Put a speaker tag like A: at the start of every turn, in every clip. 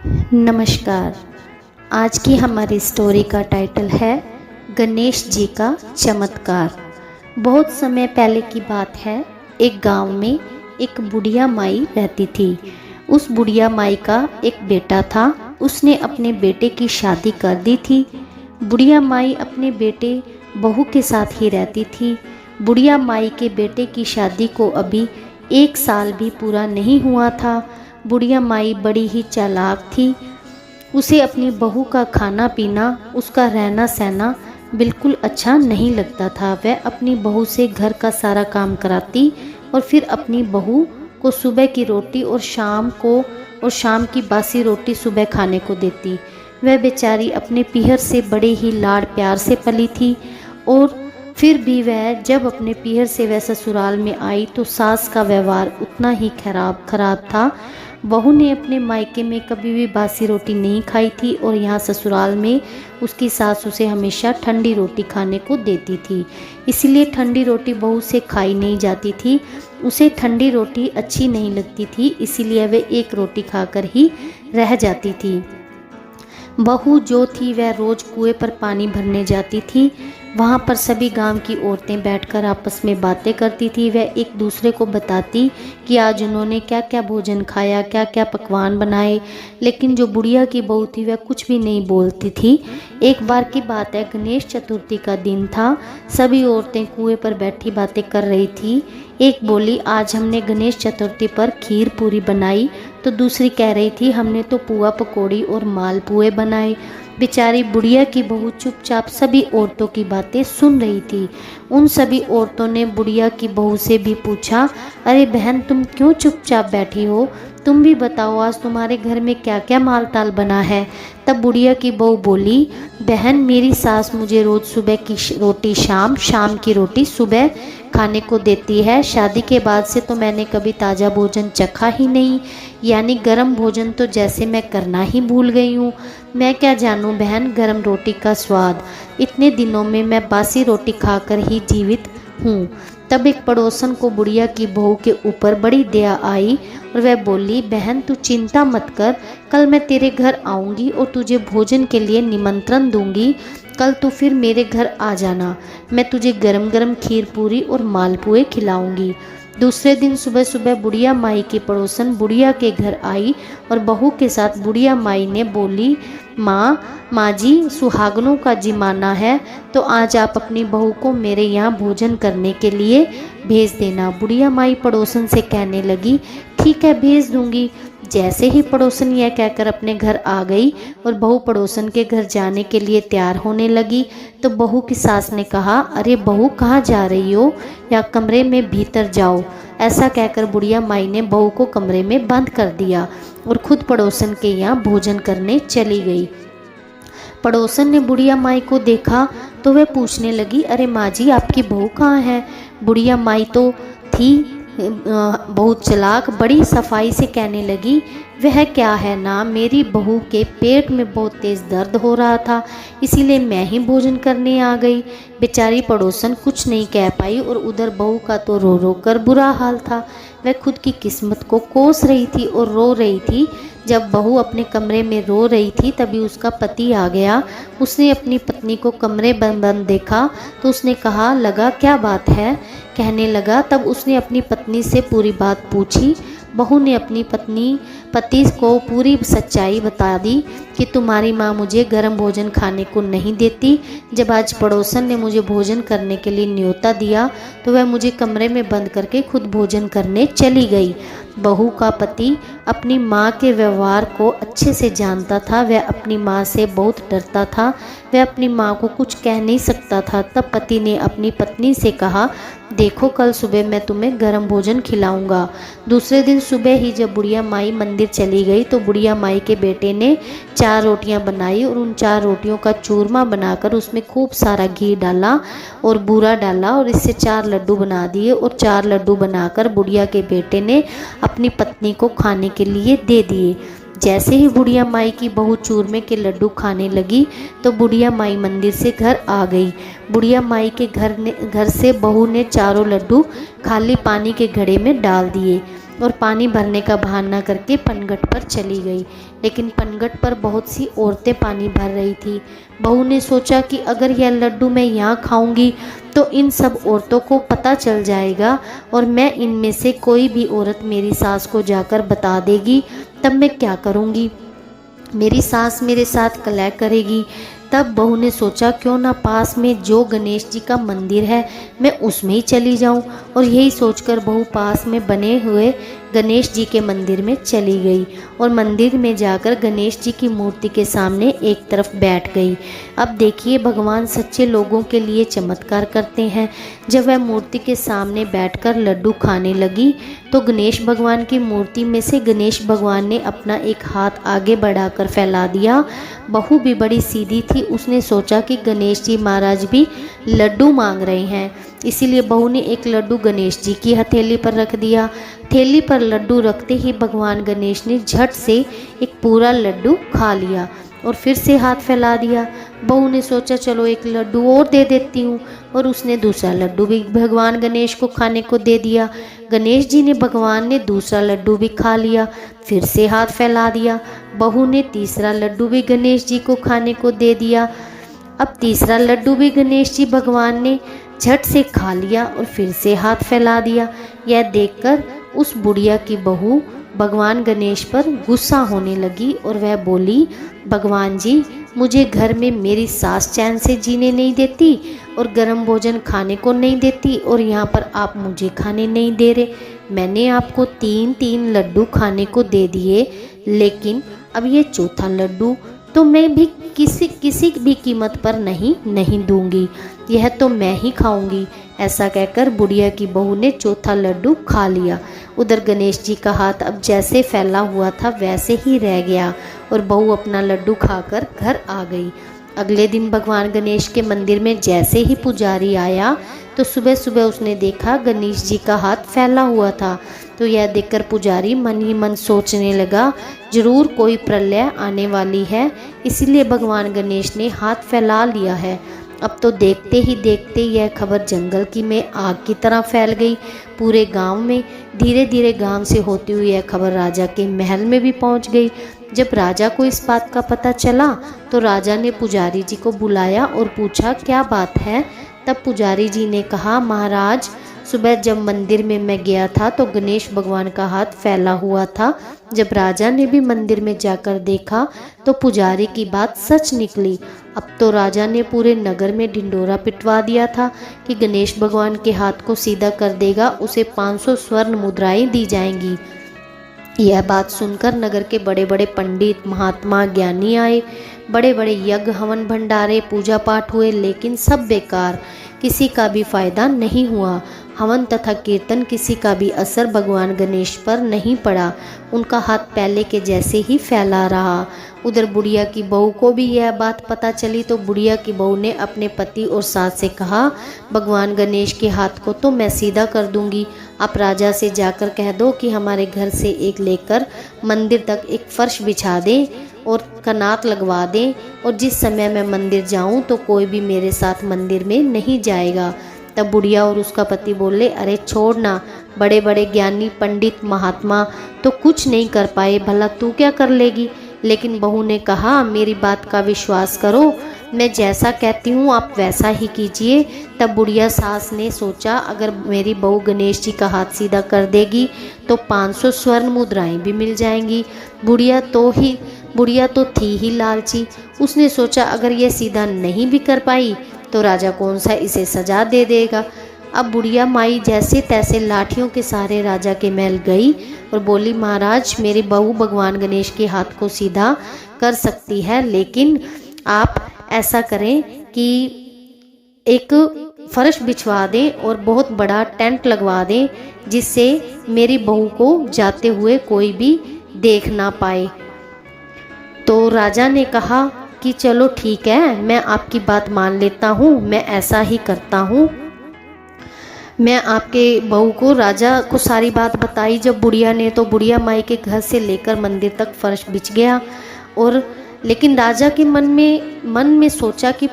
A: नमस्कार। आज की हमारी स्टोरी का टाइटल है गणेश जी का चमत्कार। बहुत समय पहले की बात है। एक गांव में एक बुढ़िया माई रहती थी। उस बुढ़िया माई का एक बेटा था। उसने अपने बेटे की शादी कर दी थी। बुढ़िया माई अपने बेटे बहू के साथ ही रहती थी। बुढ़िया माई के बेटे की शादी को अभी 1 साल भी पूरा नहीं हुआ था। बुढ़िया माई बड़ी ही चालाक थी। उसे अपनी बहू का खाना पीना, उसका रहना सहना बिल्कुल अच्छा नहीं लगता था। वह अपनी बहू से घर का सारा काम कराती और फिर अपनी बहू को सुबह की रोटी और शाम की बासी रोटी सुबह खाने को देती। वह बेचारी अपने पीहर से बड़े ही लाड़ प्यार से पली थी और फिर भी वह जब अपने पीहर से वह ससुराल में आई तो सास का व्यवहार उतना ही खराब था। बहू ने अपने मायके में कभी भी बासी रोटी नहीं खाई थी और यहाँ ससुराल में उसकी सास उसे हमेशा ठंडी रोटी खाने को देती थी। इसलिए ठंडी रोटी बहू से खाई नहीं जाती थी। उसे ठंडी रोटी अच्छी नहीं लगती थी, इसीलिए वह एक रोटी खाकर ही रह जाती थी। बहू जो थी वह रोज कुएं पर पानी भरने जाती थी। वहाँ पर सभी गांव की औरतें बैठकर आपस में बातें करती थी। वह एक दूसरे को बताती कि आज उन्होंने क्या क्या भोजन खाया, क्या क्या पकवान बनाए। लेकिन जो बुढ़िया की बहू थी वह कुछ भी नहीं बोलती थी। एक बार की बात है, गणेश चतुर्थी का दिन था। सभी औरतें कुएं पर बैठी बातें कर रही थी। एक बोली, आज हमने गणेश चतुर्थी पर खीर पूरी बनाई। तो दूसरी कह रही थी, हमने तो पुआ पकौड़ी और मालपुए बनाए। बेचारी बुढ़िया की बहू चुपचाप सभी औरतों की बातें सुन रही थी। उन सभी औरतों ने बुढ़िया की बहू से भी पूछा, अरे बहन, तुम क्यों चुपचाप बैठी हो? तुम भी बताओ, आज तुम्हारे घर में क्या क्या मालताल बना है। तब बुढ़िया की बहू बोली, बहन, मेरी सास मुझे रोज सुबह की रोटी शाम, शाम की रोटी सुबह खाने को देती है। शादी के बाद से तो मैंने कभी ताज़ा भोजन चखा ही नहीं, यानी गर्म भोजन तो जैसे मैं करना ही भूल गई हूँ। मैं क्या जानूँ बहन गर्म रोटी का स्वाद। इतने दिनों में मैं बासी रोटी खाकर ही जीवित हूँ। तब एक पड़ोसन को बुढ़िया की बहू के ऊपर बड़ी दया आई और वह बोली, बहन तू चिंता मत कर, कल मैं तेरे घर आऊँगी और तुझे भोजन के लिए निमंत्रण दूंगी। कल तू फिर मेरे घर आ जाना, मैं तुझे गरम गरम खीर पूरी और मालपुए खिलाऊंगी। दूसरे दिन सुबह सुबह बुढ़िया माई की पड़ोसन बुढ़िया के घर आई और बहू के साथ बुढ़िया माई ने बोली, माँ जी, सुहागनों का जिमाना है, तो आज आप अपनी बहू को मेरे यहाँ भोजन करने के लिए भेज देना। बुढ़िया माई पड़ोसन से कहने लगी, ठीक है, भेज दूंगी। जैसे ही पड़ोसन यह कहकर अपने घर आ गई और बहू पड़ोसन के घर जाने के लिए तैयार होने लगी तो बहू की सास ने कहा, अरे बहू, कहाँ जा रही हो? या कमरे में भीतर जाओ। ऐसा कहकर बुढ़िया माई ने बहू को कमरे में बंद कर दिया और खुद पड़ोसन के यहाँ भोजन करने चली गई। पड़ोसन ने बुढ़िया माई को देखा तो वह पूछने लगी, अरे माँ जी, आपकी बहू कहाँ है? बुढ़िया माई तो थी बहुत चालाक, बड़ी सफाई से कहने लगी, वह क्या है ना, मेरी बहू के पेट में बहुत तेज़ दर्द हो रहा था, इसीलिए मैं ही भोजन करने आ गई। बेचारी पड़ोसन कुछ नहीं कह पाई और उधर बहू का तो रो रो कर बुरा हाल था। वह खुद की किस्मत को कोस रही थी और रो रही थी। जब बहू अपने कमरे में रो रही थी तभी उसका पति आ गया। उसने अपनी पत्नी को कमरे बंद बंद देखा तो उसने कहा, लगा क्या बात है? कहने लगा, तब उसने अपनी पत्नी से पूरी बात पूछी। बहू ने अपनी पति को पूरी सच्चाई बता दी कि तुम्हारी माँ मुझे गर्म भोजन खाने को नहीं देती। जब आज पड़ोसन ने मुझे भोजन करने के लिए न्योता दिया तो वह मुझे कमरे में बंद करके खुद भोजन करने चली गई। बहू का पति अपनी माँ के व्यवहार को अच्छे से जानता था। वह अपनी माँ से बहुत डरता था। वह अपनी माँ को कुछ कह नहीं सकता था। तब पति ने अपनी पत्नी से कहा, देखो, कल सुबह मैं तुम्हें गर्म भोजन खिलाऊंगा। दूसरे दिन सुबह ही जब बुढ़िया माई मंदिर चली गई तो बुढ़िया माई के बेटे ने 4 रोटियां बनाई और उन 4 रोटियों का चूरमा बनाकर उसमें खूब सारा घी डाला और बूरा डाला और इससे 4 लड्डू बना दिए और 4 लड्डू बनाकर बुढ़िया के बेटे ने अपनी पत्नी को खाने के लिए दे दिए। जैसे ही बुढ़िया माई की बहू चूरमे के लड्डू खाने लगी तो बुढ़िया माई मंदिर से घर आ गई। बुढ़िया माई के घर से बहू ने चारों लड्डू खाली पानी के घड़े में डाल दिए। और पानी भरने का बहाना करके पनघट पर चली गई। लेकिन पनघट पर बहुत सी औरतें पानी भर रही थी। बहू ने सोचा कि अगर यह लड्डू मैं यहाँ खाऊंगी तो इन सब औरतों को पता चल जाएगा और मैं इनमें से कोई भी औरत मेरी सास को जाकर बता देगी, तब मैं क्या करूँगी? मेरी सास मेरे साथ कलह करेगी। तब बहू ने सोचा क्यों ना पास में जो गणेश जी का मंदिर है मैं उसमें ही चली जाऊं, और यही सोचकर बहू पास में बने हुए गणेश जी के मंदिर में चली गई और मंदिर में जाकर गणेश जी की मूर्ति के सामने एक तरफ बैठ गई। अब देखिए, भगवान सच्चे लोगों के लिए चमत्कार करते हैं। जब वह मूर्ति के सामने बैठकर लड्डू खाने लगी तो गणेश भगवान की मूर्ति में से गणेश भगवान ने अपना एक हाथ आगे बढ़ाकर फैला दिया। बहू भी बड़ी सीधी थी, उसने सोचा कि गणेश जी महाराज भी लड्डू मांग रहे हैं, इसीलिए बहू ने एक लड्डू गणेश जी की हथेली पर रख दिया। थैली पर लड्डू रखते ही भगवान गणेश ने झट से एक पूरा लड्डू खा लिया और फिर से हाथ फैला दिया। बहू ने सोचा चलो एक लड्डू और दे देती हूँ, और उसने दूसरा लड्डू भी भगवान गणेश को खाने को दे दिया। गणेश जी ने भगवान ने दूसरा लड्डू भी खा लिया, फिर से हाथ फैला दिया। बहू ने तीसरा लड्डू भी गणेश जी को खाने को दे दिया। अब तीसरा लड्डू भी गणेश जी भगवान ने झट से खा लिया और फिर से हाथ फैला दिया। यह देखकर उस बुढ़िया की बहू भगवान गणेश पर गुस्सा होने लगी और वह बोली, भगवान जी, मुझे घर में मेरी सास चैन से जीने नहीं देती और गर्म भोजन खाने को नहीं देती, और यहाँ पर आप मुझे खाने नहीं दे रहे। मैंने आपको 3-3 लड्डू खाने को दे दिए, लेकिन अब ये चौथा लड्डू तो मैं भी किसी भी कीमत पर नहीं दूंगी, यह तो मैं ही खाऊंगी। ऐसा कहकर बुढ़िया की बहू ने चौथा लड्डू खा लिया। उधर गणेश जी का हाथ अब जैसे फैला हुआ था वैसे ही रह गया और बहू अपना लड्डू खाकर घर आ गई। अगले दिन भगवान गणेश के मंदिर में जैसे ही पुजारी आया तो सुबह सुबह उसने देखा गणेश जी का हाथ फैला हुआ था। तो यह देखकर पुजारी मन ही मन सोचने लगा, जरूर कोई प्रलय आने वाली है, इसलिए भगवान गणेश ने हाथ फैला लिया है। अब तो देखते ही देखते यह खबर जंगल की में आग की तरह फैल गई पूरे गांव में। धीरे धीरे गांव से होती हुई यह खबर राजा के महल में भी पहुंच गई। जब राजा को इस बात का पता चला तो राजा ने पुजारी जी को बुलाया और पूछा क्या बात है। तब पुजारी जी ने कहा, महाराज, सुबह जब मंदिर में मैं गया था तो गणेश भगवान का हाथ फैला हुआ था। जब राजा ने भी मंदिर में जाकर देखा तो पुजारी की बात सच निकली। अब तो राजा ने पूरे नगर में ढिंडोरा पिटवा दिया था कि गणेश भगवान के हाथ को सीधा कर देगा उसे 500 स्वर्ण मुद्राएं दी जाएंगी। यह बात सुनकर नगर के बड़े बड़े पंडित, महात्मा, ज्ञानी आए। बड़े बड़े यज्ञ, हवन, भंडारे, पूजा पाठ हुए, लेकिन सब बेकार, किसी का भी फायदा नहीं हुआ। हवन तथा कीर्तन किसी का भी असर भगवान गणेश पर नहीं पड़ा। उनका हाथ पहले के जैसे ही फैला रहा। उधर बुढ़िया की बहू को भी यह बात पता चली तो बुढ़िया की बहू ने अपने पति और सास से कहा, भगवान गणेश के हाथ को तो मैं सीधा कर दूंगी। आप राजा से जाकर कह दो कि हमारे घर से एक लेकर मंदिर तक एक फर्श बिछा दें और कनात लगवा दें, और जिस समय मैं मंदिर जाऊं तो कोई भी मेरे साथ मंदिर में नहीं जाएगा। तब बुढ़िया और उसका पति बोले, अरे छोड़ ना, बड़े बड़े ज्ञानी, पंडित, महात्मा तो कुछ नहीं कर पाए, भला तू क्या कर लेगी। लेकिन बहू ने कहा, मेरी बात का विश्वास करो, मैं जैसा कहती हूँ आप वैसा ही कीजिए। तब बुढ़िया सास ने सोचा, अगर मेरी बहू गणेश जी का हाथ सीधा कर देगी तो 500 स्वर्ण मुद्राएं भी मिल जाएंगी। बुढ़िया तो थी ही लालची। उसने सोचा अगर ये सीधा नहीं भी कर पाई तो राजा कौन सा इसे सजा दे देगा। अब बुढ़िया माई जैसे तैसे लाठियों के सहारे राजा के महल गई और बोली, महाराज, मेरी बहू भगवान गणेश के हाथ को सीधा कर सकती है, लेकिन आप ऐसा करें कि एक फर्श बिछवा दें और बहुत बड़ा टेंट लगवा दें, जिससे मेरी बहू को जाते हुए कोई भी देख ना पाए। तो राजा ने कहा कि चलो ठीक है, मैं आपकी बात मान लेता हूँ, मैं ऐसा ही करता हूँ। मैं आपके बहू को, राजा को सारी बात बताई जब बुढ़िया ने, तो बुढ़िया माई के घर से लेकर मंदिर तक फर्श बिछ गया। और लेकिन राजा के मन में सोचा कि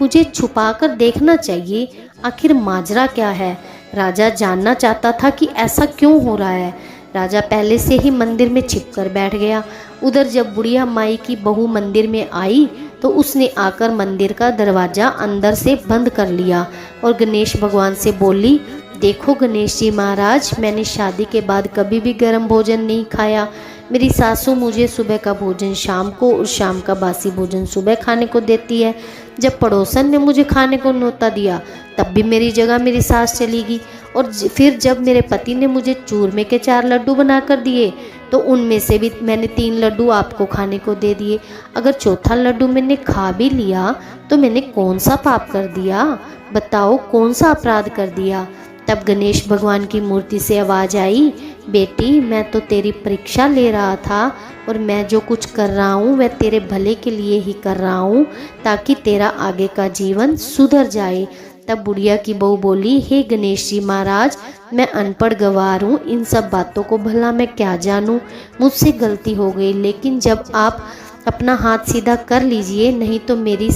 A: मुझे छुपाकर देखना चाहिए, आखिर माजरा क्या है। राजा जानना चाहता था कि ऐसा क्यों हो रहा है। राजा पहले से ही मंदिर में छिपकर बैठ गया। उधर जब बुढ़िया माई की बहू मंदिर में आई तो उसने आकर मंदिर का दरवाज़ा अंदर से बंद कर लिया और गणेश भगवान से बोली, देखो गणेश जी महाराज, मैंने शादी के बाद कभी भी गर्म भोजन नहीं खाया। मेरी सासू मुझे सुबह का भोजन शाम को और शाम का बासी भोजन सुबह खाने को देती है। जब पड़ोसन ने मुझे खाने को न्योता दिया तब भी मेरी जगह मेरी सास चली गई, और फिर जब मेरे पति ने मुझे चूरमे के 4 लड्डू बना कर दिए तो उनमें से भी मैंने 3 लड्डू आपको खाने को दे दिए। अगर चौथा लड्डू मैंने खा भी लिया तो मैंने कौन सा पाप कर दिया? बताओ, कौन सा अपराध कर दिया? तब गणेश भगवान की मूर्ति से आवाज़ आई, बेटी मैं तो तेरी परीक्षा ले रहा था और मैं जो कुछ कर रहा हूँ वह तेरे भले के लिए ही कर रहा हूँ, ताकि तेरा आगे का जीवन सुधर जाए। तब बुढ़िया की बहू बोली, हे गणेश जी महाराज, मैं अनपढ़ गवार हूँ, इन सब बातों को भला मैं क्या जानूँ, मुझसे गलती हो गई, लेकिन जब आप अपना हाथ सीधा कर लीजिए, नहीं तो मेरी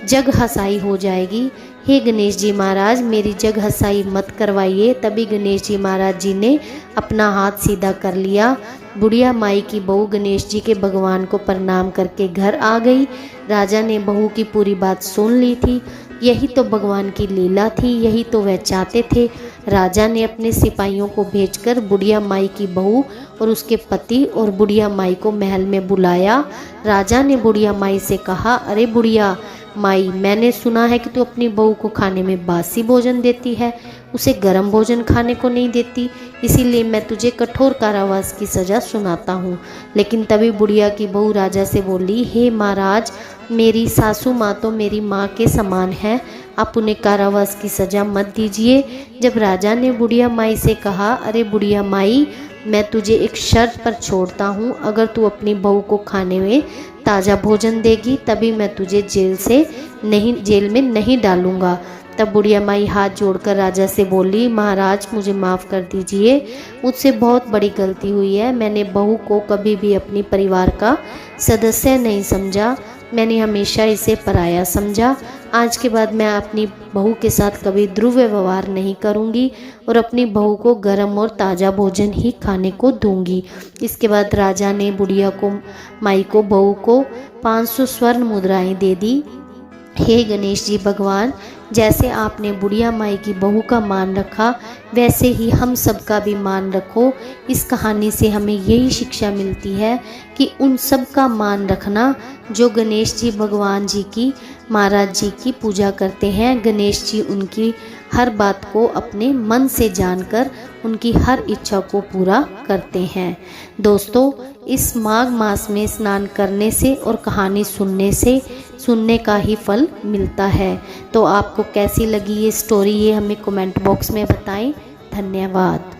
A: जग हसाई हो जाएगी। हे गणेश जी महाराज, मेरी जग हसाई मत करवाइए। तभी गणेश जी महाराज जी ने अपना हाथ सीधा कर लिया। बुढ़िया माई की बहू गणेश जी के भगवान को प्रणाम करके घर आ गई। राजा ने बहू की पूरी बात सुन ली थी। यही तो भगवान की लीला थी, यही तो वह चाहते थे। राजा ने अपने सिपाहियों को भेजकर बुढ़िया माई की बहू और उसके पति और बुढ़िया माई को महल में बुलाया। राजा ने बुढ़िया माई से कहा, अरे बुढ़िया माई, मैंने सुना है कि तू अपनी बहू को खाने में बासी भोजन देती है, उसे गर्म भोजन खाने को नहीं देती, इसीलिए मैं तुझे कठोर कारावास की सज़ा सुनाता हूँ। लेकिन तभी बुढ़िया की बहू राजा से बोली, हे महाराज, मेरी सासू माँ तो मेरी माँ के समान है, आप उन्हें कारावास की सज़ा मत दीजिए। जब राजा ने बुढ़िया माई से कहा, अरे बुढ़िया माई, मैं तुझे एक शर्त पर छोड़ता हूँ, अगर तू अपनी बहू को खाने में ताज़ा भोजन देगी तभी मैं तुझे जेल में नहीं डालूंगा। तब बुढ़िया माई हाथ जोड़कर राजा से बोली, महाराज मुझे माफ़ कर दीजिए, मुझसे बहुत बड़ी गलती हुई है। मैंने बहू को कभी भी अपनी परिवार का सदस्य नहीं समझा, मैंने हमेशा इसे पराया समझा। आज के बाद मैं अपनी बहू के साथ कभी दुर्व्यवहार नहीं करूंगी और अपनी बहू को गर्म और ताज़ा भोजन ही खाने को दूंगी। इसके बाद राजा ने बुढ़िया को माई को बहू को 500 स्वर्ण मुद्राएं दे दी। हे गणेश जी भगवान, जैसे आपने बुढ़िया माई की बहू का मान रखा वैसे ही हम सब का भी मान रखो। इस कहानी से हमें यही शिक्षा मिलती है कि उन सब का मान रखना जो गणेश जी भगवान जी की महाराज जी की पूजा करते हैं। गणेश जी उनकी हर बात को अपने मन से जानकर उनकी हर इच्छा को पूरा करते हैं। दोस्तों, इस माघ मास में स्नान करने से और कहानी सुनने का ही फल मिलता है। तो आपको कैसी लगी ये स्टोरी, ये हमें कमेंट बॉक्स में बताएं। धन्यवाद।